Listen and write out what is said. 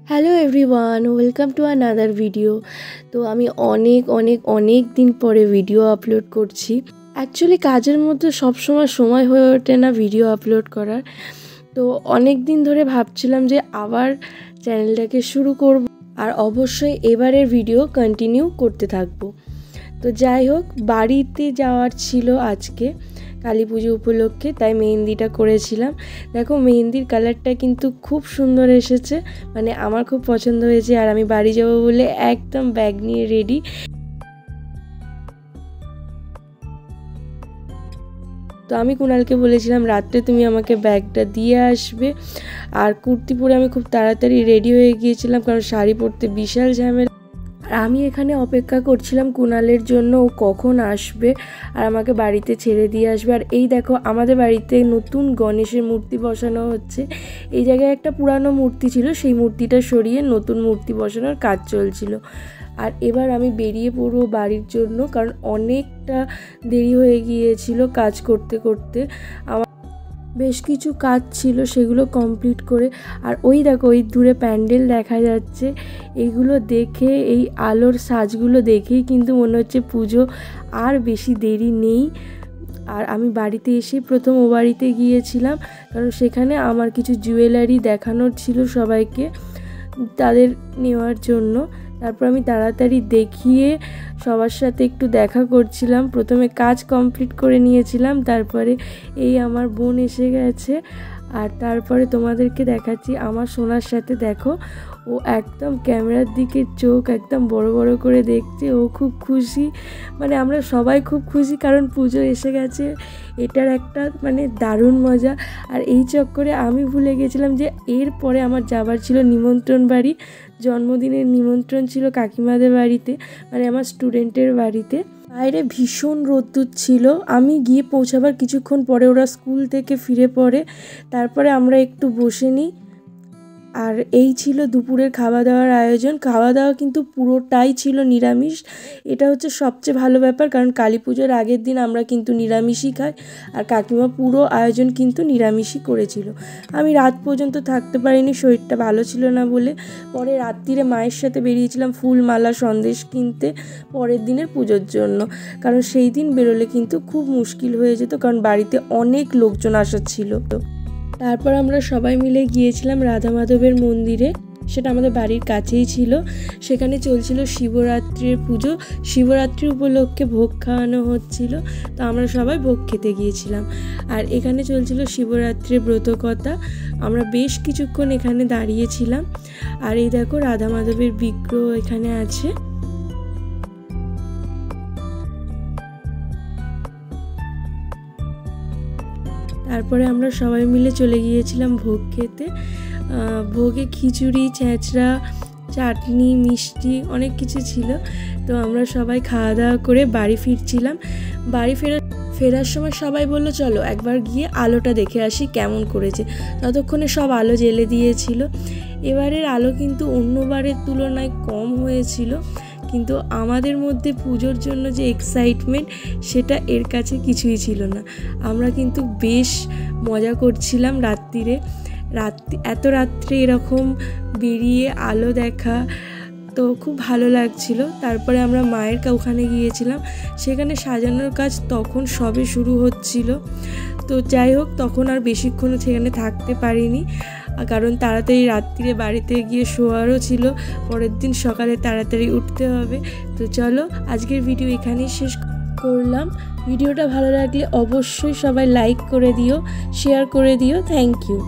Hello everyone, welcome to another video. তো আমি অনেক দিন পরে ভিডিও আপলোড করছি। অ্যাকচুয়ালি কাজের মধ্যে সময় হয়ে ওঠে না ভিডিও আপলোড করার। তো অনেক দিন ধরে ভাবছিলাম যে আবার চ্যানেলটাকে শুরু করব, আর অবশ্যই এবারের ভিডিও কন্টিনিউ করতে থাকবো। তো যাই হোক, বাড়িতে যাওয়ার ছিল আজকে কালী পুজো উপলক্ষে, তাই মেহেন্দিটা করেছিলাম। দেখো মেহেন্দির কালারটা কিন্তু খুব সুন্দর এসেছে, মানে আমার খুব পছন্দ হয়েছে। আর আমি বাড়ি যাব বলে একদম ব্যাগ নিয়ে রেডি। তো আমি কুণালকে বলেছিলাম রাত্রে তুমি আমাকে ব্যাগটা দিয়ে আসবে। আর কুর্তি পরে আমি খুব তাড়াতাড়ি রেডি হয়ে গিয়েছিলাম, কারণ শাড়ি পরতে বিশাল ঝামেলা। আর আমি এখানে অপেক্ষা করছিলাম কুণালের জন্য, ও কখন আসবে আর আমাকে বাড়িতে ছেড়ে দিয়ে আসবে। আর এই দেখো আমাদের বাড়িতে নতুন গণেশের মূর্তি বসানো হচ্ছে। এই জায়গায় একটা পুরানো মূর্তি ছিল, সেই মূর্তিটা সরিয়ে নতুন মূর্তি বসানোর কাজ চলছিল। আর এবার আমি বেরিয়ে পড়বো বাড়ির জন্য, কারণ অনেকটা দেরি হয়ে গিয়েছিল কাজ করতে করতে। আমার বেশ কিছু কাজ ছিল, সেগুলো কমপ্লিট করে। আর ওই দেখো ওই দূরে প্যান্ডেল দেখা যাচ্ছে। এইগুলো দেখে, এই আলোর সাজগুলো দেখেই কিন্তু মনে হচ্ছে পুজো আর বেশি দেরি নেই। আর আমি বাড়িতে এসে প্রথম ও বাড়িতে গিয়েছিলাম, কারণ সেখানে আমার কিছু জুয়েলারি দেখানোর ছিল সবাইকে, তাদের নেওয়ার জন্য। তারপর আমি তাড়াতাড়ি দেখিয়ে সবার সাথে একটু দেখা করছিলাম। প্রথমে কাজ কমপ্লিট করে নিয়েছিলাম, তারপরে এই আমার বোন এসে গেছে। আর তারপরে তোমাদেরকে দেখাচ্ছি আমার সোনার সাথে। দেখো ও একদম ক্যামেরার দিকে চোখ একদম বড় বড় করে দেখছে, ও খুব খুশি। মানে আমরা সবাই খুব খুশি, কারণ পুজো এসে গেছে, এটার একটা মানে দারুণ মজা। আর এই চক্করে আমি ভুলে গেছিলাম যে এরপরে আমার যাবার ছিল নিমন্ত্রণ বাড়ি। জন্মদিনের নিমন্ত্রণ ছিল কাকিমাদের বাড়িতে, মানে আমার স্টুডেন্টের বাড়িতে। বাইরে ভীষণ রোদ্দুর ছিল। আমি গিয়ে পৌঁছাবার কিছুক্ষণ পরে ওরা স্কুল থেকে ফিরে পড়ে। তারপরে আমরা একটু বসে নিই। আর এই ছিল দুপুরের খাওয়া দাওয়ার আয়োজন। খাওয়া দাওয়া কিন্তু পুরোটাই ছিল নিরামিষ। এটা হচ্ছে সবচেয়ে ভালো ব্যাপার, কারণ কালী পুজোর আগের দিন আমরা কিন্তু নিরামিষই খাই। আর কাকিমা পুরো আয়োজন কিন্তু নিরামিষই করেছিল। আমি রাত পর্যন্ত থাকতে পারিনি, শরীরটা ভালো ছিল না বলে। পরে রাত্রিরে মায়ের সাথে বেরিয়েছিলাম ফুল মালা সন্দেশ কিনতে পরের দিনের পুজোর জন্য, কারণ সেই দিন বেরোলে কিন্তু খুব মুশকিল হয়ে যেত, কারণ বাড়িতে অনেক লোকজন আসার ছিল। তারপর আমরা সবাই মিলে গিয়েছিলাম রাধা মাধবের মন্দিরে, সেটা আমাদের বাড়ির কাছেই ছিল। সেখানে চলছিল শিবরাত্রির পুজো। শিবরাত্রি উপলক্ষে ভোগ খাওয়ানো হচ্ছিল, তো আমরা সবাই ভোগ খেতে গিয়েছিলাম। আর এখানে চলছিল শিবরাত্রির ব্রতকথা। আমরা বেশ কিছুক্ষণ এখানে দাঁড়িয়েছিলাম। আর এই দেখো রাধা মাধবের বিগ্রহ এখানে আছে। তারপরে আমরা সবাই মিলে চলে গিয়েছিলাম ভোগ খেতে। ভোগে খিচুড়ি, ছেঁচড়া, চাটনি, মিষ্টি অনেক কিছু ছিল। তো আমরা সবাই খাওয়া দাওয়া করে বাড়ি ফিরছিলাম। বাড়ি ফেরার সময় সবাই বলল চলো একবার গিয়ে আলোটা দেখে আসি কেমন করেছে। ততক্ষণে সব আলো জ্বেলে দিয়েছিল। এবারের আলো কিন্তু অন্যবারের তুলনায় কম হয়েছিল, কিন্তু আমাদের মধ্যে পুজোর জন্য যে এক্সাইটমেন্ট, সেটা এর কাছে কিছুই ছিল না। আমরা কিন্তু বেশ মজা করছিলাম রাত্রিরে। এত রাত্রে এরকম বেরিয়ে আলো দেখা, তো খুব ভালো লাগছিল। তারপরে আমরা মায়ের ওখানে গিয়েছিলাম। সেখানে সাজানোর কাজ তখন সবে শুরু হচ্ছিল। তো যাই হোক, তখন আর বেশিক্ষণ সেখানে থাকতে পারিনি, কারণ তাড়াতাড়ি রাত্রিরে বাড়িতে গিয়ে শোয়ারও ছিল। পরের দিন সকালে তাড়াতাড়ি উঠতে হবে। তো চলো আজকের ভিডিও এখানেই শেষ করলাম। ভিডিওটা ভালো লাগলে অবশ্যই সবাই লাইক করে দিও, শেয়ার করে দিও। Thank you.